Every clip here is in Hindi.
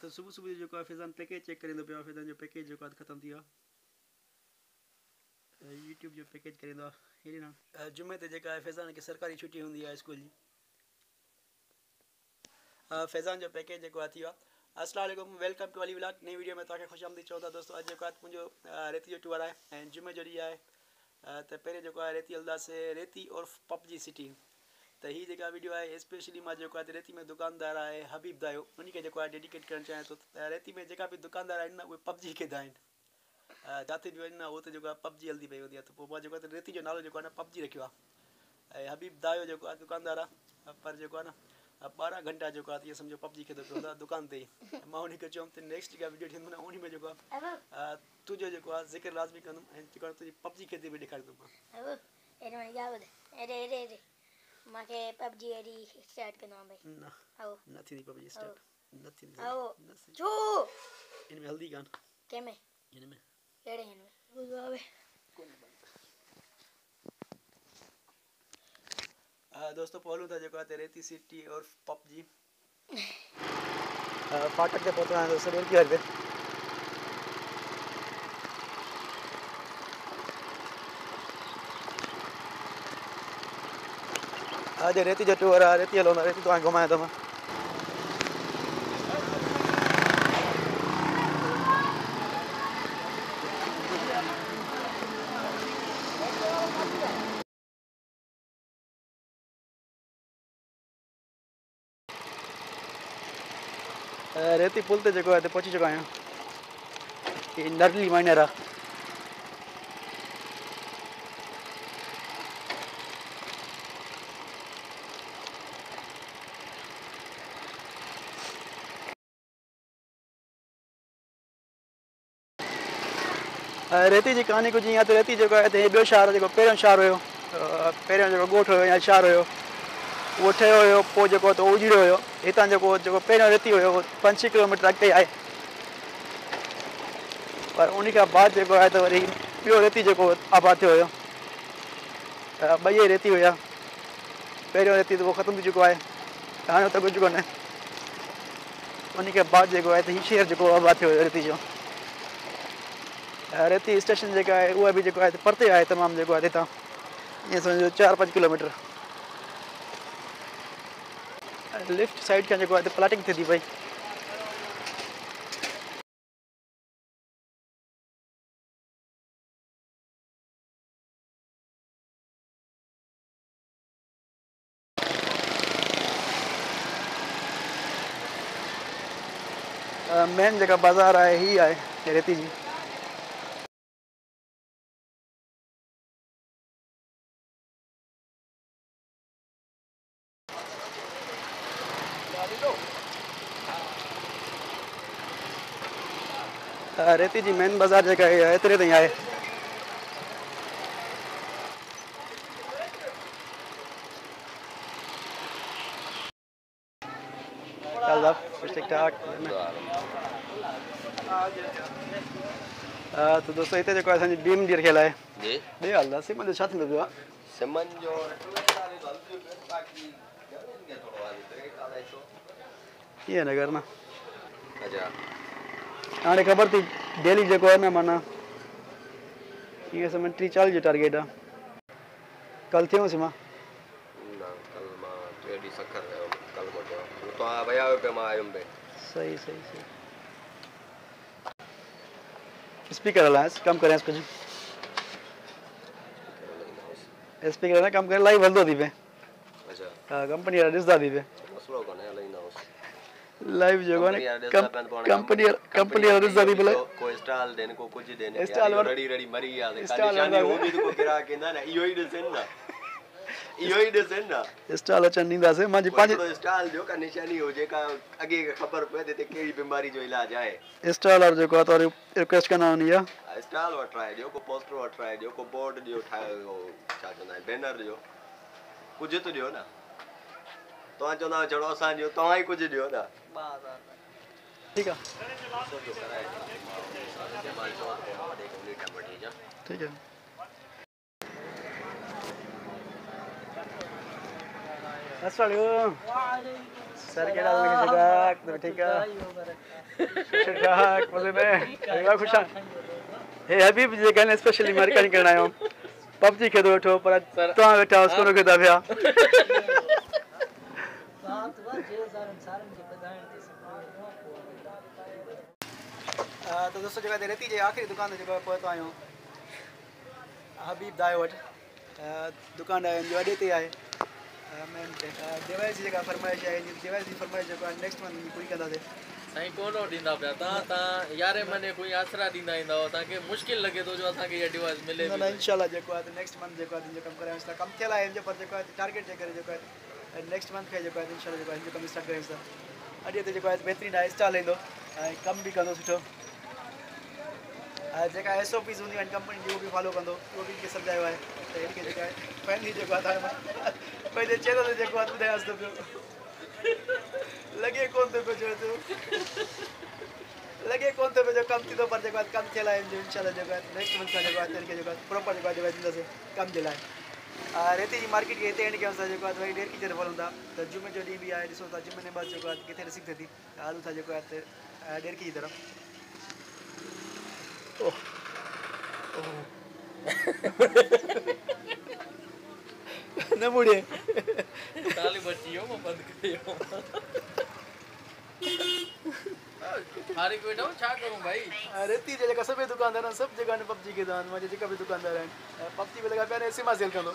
तो सुबह सुबह जो फैज़ान पैकेज चेक करेंदो पियो फैज़ान जो पैकेज जो ख़त्म थी यूट्यूब जो पैकेज करेंदो हेड़ी ना जुमे ते जेका फैज़ान के सरकारी छुट्टी हुंदी है स्कूल जी फैज़ान जो पैकेज जो थी अस्सलाम वालेकुम वेलकम टू अली व्लॉग नई वीडियो में तक खुशामदी चौथा दोस्तों अज जो मुझे रेती जो टूर है जुमे जो डी है तो पे जो रेती हलदासीं रेती और पबजी सिटी तो ही जो वीडियो है स्पेशली मैं जो रेती में दुकानदार है हबीब दायो उन्हीं के जो डेडिकेट करण चाहें तो रेती में जो भी दुकानदार आहिनि उहे पबजी खेदा आहिनि जाते भी वञ वो तो जो पबजी हल्दी पई हूंदी आहे तो पोइ मां रेती जो नालो जो पबजी रखियो आहे हबीब दायो जो दुकानदार आहे पर जो है ना 12 घंटा जो ये समझो पबजी खेदो पियो दुकान ते मां उन्हीं के चयुमि नेक्स्ट जो वीडियो थींदो ना उन्हीं में जो तुझो जो जिक्र लाज़मी कंदुमि ऐं जो तुझी पबजी खेदे भी ॾेखारींदुमि माके पबजी एडी स्टार्ट करना भाई ना आओ न थी पबजी स्टार्ट न थी आओ जो इन में हल्दी कान के में इन में केड़े इन में बुझावे दोस्तों पहुलू था जो रेती सिटी और पबजी फाटक से पहुंचना है दोस्तों रेल की हर आज रेती जो टूर है रेती हलो रेती तो घुमाया था मैं रेती पुल ते जो है पहुंची चुका आहियां ये नरली माइनर आहे रेती की कहानी कुछ ईअं तो रेती जो है ॿियो शहर जो पहिरियों शहर हुयो पहिरियों जो ॻोठु हुयो या शहर हुयो वो ठहियो हुयो पोइ जेको त उजड़ियो हुयो हितां जेको पहिरियों रेती हुयो 5-6 किलोमीटर अॻिते आहे पर उन खां बाद जेको आहे त वरी ॿियो रेती जेको आबाद थियो हुयो ॿई रेती हुया पहिरियों रेती त उहो ख़तमु थी चुको आहे हाणे त कुझु कोन्हे उन खां बाद जेको आहे त हीउ शहर जेको आबाद थियो हुयो रेती जो रेती स्टेशन जेका आहे उहा बि जेको आहे परते आहे तमामु जेको आहे हितां ईअं सम्झो 4-5 किलोमीटर लेफ्ट साइड खां जेको आहे प्लाटिंग थिए थी पई मेन जेका बाज़ार आहे ही आहे रेती जी रेती जी मेन बाज़ार जेका आहे एतिरे ताईं आहे तो दोस्तों इतने जो असांजी बीम जी रखियल आहे ॾे हलंदा सिमन जो छा थींदो पियो आहे सिमन जो कीअं नगर न अच्छा हाणे ख़बर थी डेली जेको आहे न माना इहो समय 30-40 जो टारगेट आहे कल थियोसि मां कल मां 3 ॾींहं सखर कल मोटियो तव्हां विया हुयो पिया मां आयुमि पे सही स्पीकर हलायसि कमु करियांसि कुझु स्पीकर हलाए कमु करे लाइव हलंदो थी पिए अच्छा हा कंपनी वारा ॾिसंदा थी पिए मसलो कोन्हे हलाईंदा हुउसि लाइव जो है कंपनी वारा ॾिसंदा थी भले को स्टॉल ॾियनि को कुझु ॾियनि स्टॉल वारा रड़ी मरी विया स्टॉल वारा हूंदी त को ग्राहक ईंदा न इहो ई ॾिसनि न इहो ई ॾिसनि न स्टॉल अचनि ॾींदासीं मुंहिंजी पंहिंजी स्टॉल जो का निशानी हुजे का अॻे ख़बर पए त हिते कहिड़ी बीमारी जो इलाज आहे स्टॉल वारो जेको आहे त वरी रिक्वेस्ट कंदा हुन इहा स्टॉल वठराए ॾियो को पोस्टर वठराए ॾियो को बोर्ड ॾियो ठाहे छा चवंदा आहिनि बैनर ॾियो कुझु त ॾियो न तव्हां चवंदा चढ़ो असां ॾियो तव्हां ई कुझु ॾियो न ठीकु आहे ठीक है अस्सलाम वालेकुम सर केड़ा जगह ठीक है ठीक मजे में अरे खुश हे हबीब जे गाने स्पेशली मार्केटिंग करना आयो पबजी खेदो वेठो पर तो वेठा उसको न खेदा भया तो दोस्तों जगह रेती जे आखिरी दुकान जगह पहुंचो आयो हबीब दाय वट दुकान जो अडे ते आहे मैं देवास जी जगह फरमाइश है देवास जी फरमाइश जो नेक्स्ट मंथ पूरी कंदा थे साईं कोनो ॾींदा पिया ता 11 महीने कोई आसरा ॾींदा ईंदा ताके मुश्किल लगे तो जो असांखे ये डिवाइस मिले न इंशाल्लाह जेको आहे नेक्स्ट मंथ जेको आहे जो कम करायूं था कम थियल आहे जो पर जेको आहे टारगेट जे करे जेको आहे नेक्स्ट मंथ खे जेको आहे इंशाल्लाह जेको आहे जो कम स्टार्ट करायूं था अॼु ते जेको आहे बहितरीन आहे स्टाल ईंदो ऐं कम बि कंदो सुठो जेका SOPs हूंदियूं आहिनि कंपनी जी उहो बि फॉलो कंदो उहो बि मूंखे सम्झायो आहे त हिनखे जेका आहे फैमिली जेको आहे तव्हां पंहिंजे चेहरे ते जेको आहे ॿुधायांसि थो पियो लॻे कोन थो पियो चयो तूं लॻे कोन थो पियो जो कमु थींदो पर जेको आहे कमु थियल आहे जो इंशाल्लाह जेको आहे नेक्स्ट मंथ खां जेको आहे तरीक़े जेको आहे प्रॉपर जेको आहे ॾींदासीं कम जे लाइ रेती जी मार्केट खे हिते एंड कयूं था जेको आहे वरी ॾेर की तरफ़ हलूं था त जुमे जो ॾींहुं बि आहे ॾिसो था जुमे नंबर जेको आहे किथे रिसीव थिए थी हलूं था जेको आहे ॾेर की तरफ़ न मुड़े ताली बची हो मैं बंद करियो हारी कोई ना छा करूं भाई रेती जे जेका सभई दुकानदार आहिनि सभु जॻह पबजी खेॾंदा आहिनि मुंहिंजे जेका बि दुकानदार आहिनि पबजी में लॻा पिया आहिनि सीमा सेल कंदो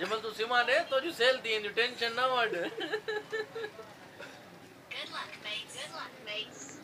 जमल तू सीमा ॾे तो जो सेल थी वेंदी टेंशन न वठ Good luck, mate.